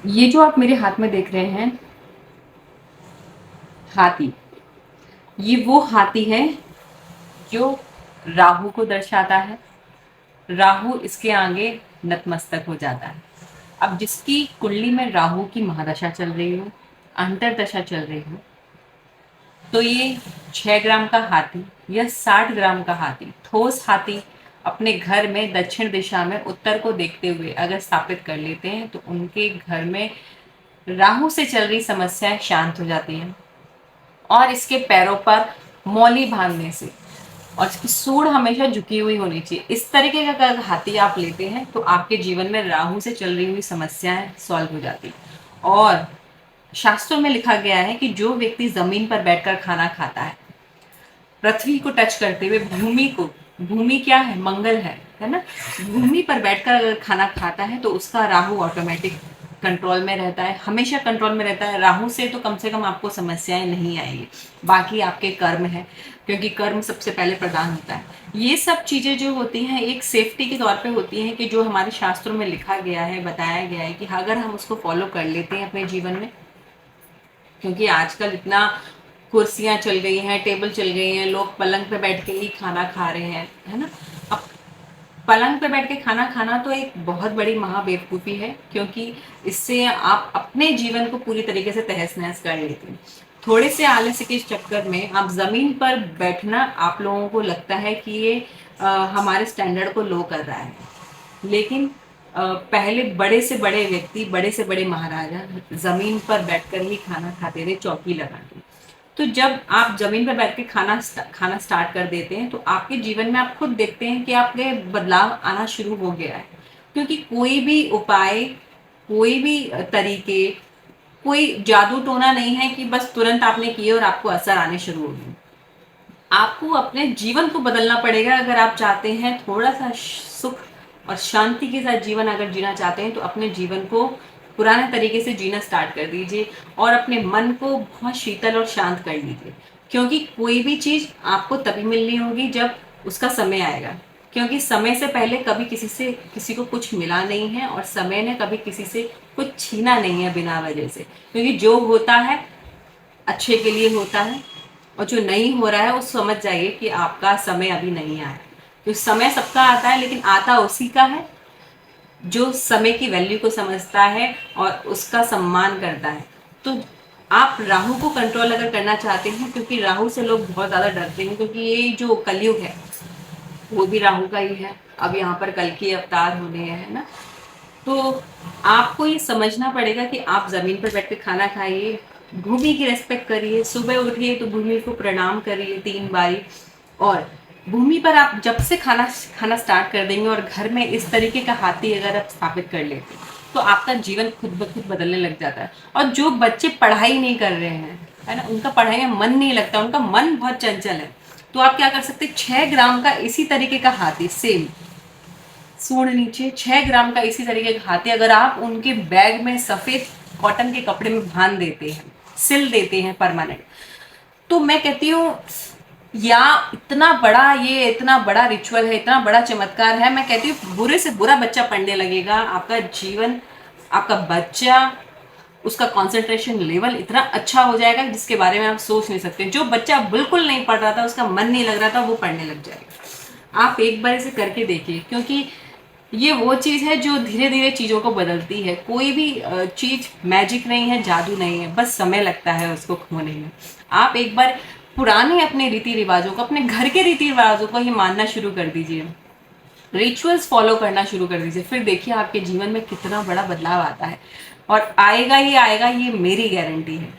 ये जो आप मेरे हाथ में देख रहे हैं, हाथी, ये वो हाथी है जो राहु को दर्शाता है। राहु इसके आगे नतमस्तक हो जाता है। अब जिसकी कुंडली में राहु की महादशा चल रही हो, अंतरदशा चल रही हो, तो ये 6 ग्राम का हाथी या 60 ग्राम का हाथी, ठोस हाथी, अपने घर में दक्षिण दिशा में उत्तर को देखते हुए अगर स्थापित कर लेते हैं तो उनके घर में राहु से चल रही समस्याएं शांत हो जाती हैं। और इसके पैरों पर मौली बांधने से, और इसकी सूंड हमेशा झुकी हुई होनी चाहिए। इस तरीके का अगर हाथी आप लेते हैं तो आपके जीवन में राहु से चल रही हुई समस्याएं सॉल्व हो जाती। और शास्त्रों में लिखा गया है कि जो व्यक्ति जमीन पर बैठकर खाना खाता है, पृथ्वी को टच करते हुए भूमि को, भूमि क्या है, मंगल है ना, भूमि पर बैठकर अगर खाना खाता है तो उसका राहु ऑटोमेटिक कंट्रोल में रहता है, हमेशा कंट्रोल में रहता है। राहु से तो कम से कम आपको समस्याएं नहीं आएगी। बाकी आपके कर्म है, क्योंकि कर्म सबसे पहले प्रदान होता है। ये सब चीजें जो होती हैं एक सेफ्टी के तौर पे होती हैं, कि जो हमारे शास्त्रों में लिखा गया है, बताया गया है कि अगर हम उसको फॉलो कर लेते हैं अपने जीवन में, क्योंकि आजकल इतना कुर्सियां चल गई हैं, टेबल चल गई हैं, लोग पलंग पे बैठ के ही खाना खा रहे हैं, है ना। अब पलंग पे बैठ के खाना खाना तो एक बहुत बड़ी महाबेवकूफ़ी है, क्योंकि इससे आप अपने जीवन को पूरी तरीके से तहस नहस कर लेते हैं। थोड़े से आलस्य के चक्कर में आप ज़मीन पर बैठना, आप लोगों को लगता है कि ये हमारे स्टैंडर्ड को लो कर रहा है, लेकिन पहले बड़े से बड़े व्यक्ति, बड़े से बड़े महाराजा जमीन पर बैठकर ही खाना खाते थे, चौकी लगा के। तो जब आप जमीन पर बैठ के खाना स्टार्ट कर देते हैं तो आपके जीवन में आप खुद देखते हैं कि आपके बदलाव आना शुरू हो गया है। क्योंकि कोई भी उपाय, कोई भी तरीके, कोई जादू टोना नहीं है कि बस तुरंत आपने किए और आपको असर आने शुरू हो गए। आपको अपने जीवन को बदलना पड़ेगा। अगर आप चाहते हैं थोड़ा सा सुख और शांति के साथ जीवन अगर जीना चाहते हैं तो अपने जीवन को पुराने तरीके से जीना स्टार्ट कर दीजिए और अपने मन को बहुत शीतल और शांत कर लीजिए। क्योंकि कोई भी चीज़ आपको तभी मिलनी होगी जब उसका समय आएगा। क्योंकि समय से पहले कभी किसी को कुछ मिला नहीं है, और समय ने कभी किसी से कुछ छीना नहीं है बिना वजह से। क्योंकि जो होता है अच्छे के लिए होता है, और जो नहीं हो रहा है वो समझ जाइए कि आपका समय अभी नहीं आया। तो समय सबका आता है, लेकिन आता उसी का है जो समय की वैल्यू को समझता है और उसका सम्मान करता है। तो आप राहु को कंट्रोल अगर करना चाहते हैं, क्योंकि राहु से लोग बहुत ज़्यादा डरते हैं, क्योंकि ये जो कलयुग है वो भी राहु का ही है। अब यहाँ पर कल की अवतार होने हैं, है ना। तो आपको ये समझना पड़ेगा कि आप ज़मीन पर बैठ के खाना खाइए, भूमि की रेस्पेक्ट करिए, सुबह उठिए तो भूमि को प्रणाम करिए 3 बारी। और भूमि पर आप जब से खाना खाना स्टार्ट कर देंगे और घर में इस तरीके का हाथी अगर आप स्थापित कर लेते हैं तो आपका जीवन खुद ब खुद बदलने लग जाता है। और जो बच्चे पढ़ाई नहीं कर रहे हैं, है ना, उनका पढ़ाई में मन नहीं लगता, उनका मन बहुत चंचल है, तो आप क्या कर सकते हैं, 6 ग्राम का इसी तरीके का हाथी, सेम सूंड नीचे 6 ग्राम का इसी तरीके का हाथी अगर आप उनके बैग में सफेद कॉटन के कपड़े में बांध देते हैं, सिल देते हैं परमानेंट, तो मैं कहती हूँ या इतना बड़ा रिचुअल है, इतना बड़ा चमत्कार है, मैं कहती हूँ बुरे से बुरा बच्चा पढ़ने लगेगा। आपका जीवन, आपका बच्चा, उसका कंसंट्रेशन लेवल इतना अच्छा हो जाएगा जिसके बारे में आप सोच नहीं सकते। जो बच्चा बिल्कुल नहीं पढ़ रहा था, उसका मन नहीं लग रहा था, वो पढ़ने लग जाएगा। आप एक बार इसे करके देखिए, क्योंकि ये वो चीज़ है जो धीरे धीरे चीज़ों को बदलती है। कोई भी चीज़ मैजिक नहीं है, जादू नहीं है, बस समय लगता है उसको खोने में। आप एक बार पुराने अपने रीति रिवाजों को, अपने घर के रीति रिवाजों को ही मानना शुरू कर दीजिए, रिचुअल्स फॉलो करना शुरू कर दीजिए, फिर देखिए आपके जीवन में कितना बड़ा बदलाव आता है। और आएगा ही आएगा, ये मेरी गारंटी है।